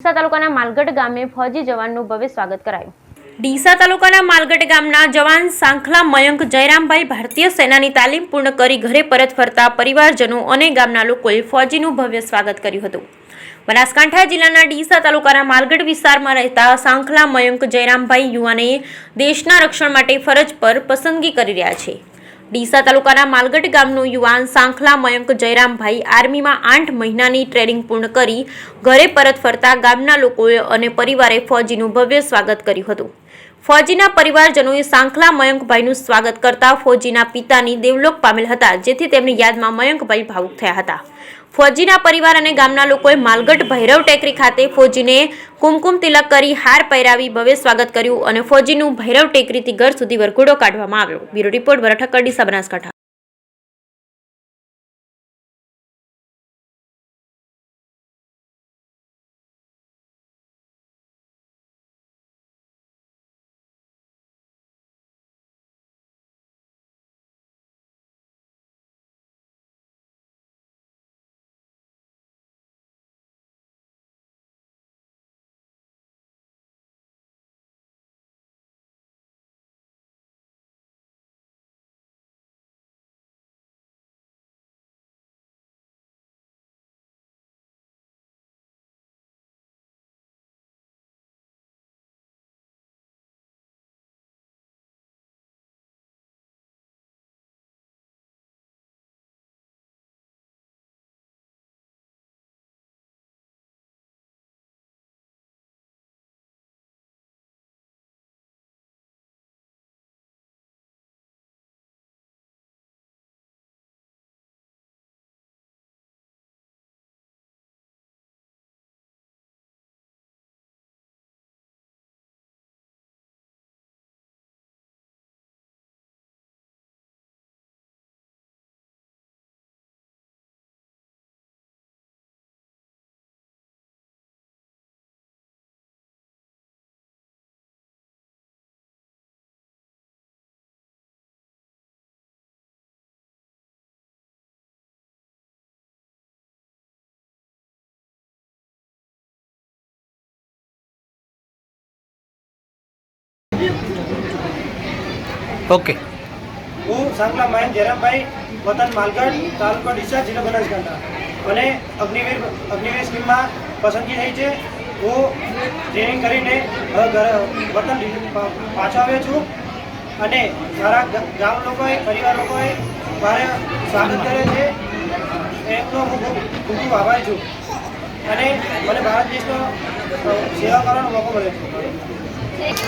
ડીસા તાલુકાના માલગઢ ગામે ફौजी જવાનનું ભવ્ય સ્વાગત કરાયું। ડીસા તાલુકાના માલગઢ ગામના જવાન સાંખલા મયંક જયરામભાઈ ભારતીય સેનાની તાલીમ પૂર્ણ કરી ઘરે પરત ફરતા પરિવારજનો અને ગામના લોકોએ ફौजीનું ભવ્ય સ્વાગત કર્યું હતું। બનાસકાંઠા જિલ્લાના ડીસા તાલુકાના માલગઢ વિસ્તારમાં રહેતા સાંખલા મયંક જયરામભાઈ યુવાને દેશના રક્ષણ માટે ફરજ પર પસંદગી કરી રહ્યા છે। ડીસા તાલુકાના માલગઢ ગામનો યુવાન સાંખલા મયંક જયરામભાઈ આર્મીમાં 8 મહિનાની ટ્રેનિંગ પૂર્ણ કરી ઘરે પરત ફરતા ગામના લોકોએ અને પરિવારે ફौजीનું ભવ્ય સ્વાગત કર્યું હતું। ફौजीના પરિવારજનોએ સાંખલા મયંકભાઈનું સ્વાગત કરતા ફौजीના પિતાની દેવલોક પામેલ હતા, જેથી તેમની યાદમાં મયંકભાઈ ભાવુક થયા હતા। ફौजीના પરિવાર અને ગામના લોકોએ માલગઢ ભૈરવ ટેકરી ખાતે ફौजीને કુમકુમ તિલક કરી હાર પહેરાવી ભવ્ય સ્વાગત કર્યું અને ફौजीનું ભૈરવ ટેકરીથી ઘર સુધી વરઘોડો કાઢવામાં આવ્યો। બ્યુરો રિપોર્ટ વરઠક્કર, ડીસા, બનાસકાંઠા। ओके। હું સાંખલા મયંક જયરામભાઈ, વતન માલગઢ, તાલુકો ડીસા, જિલ્લો બનાસકાંઠા અને અગ્નિવીર સ્કીમમાં પસંદગી થઈ છે। હું ટ્રેનિંગ કરીને વતન પાછો આવ્યો છું અને મારા ગામ લોકોએ, પરિવાર લોકોએ મારે સ્વાગત કરે છે, એમનો હું ખૂબ ખૂબ આભારી છું અને મને ભારત દેશનો સેવા કરવાનો મોકો મળ્યો છે।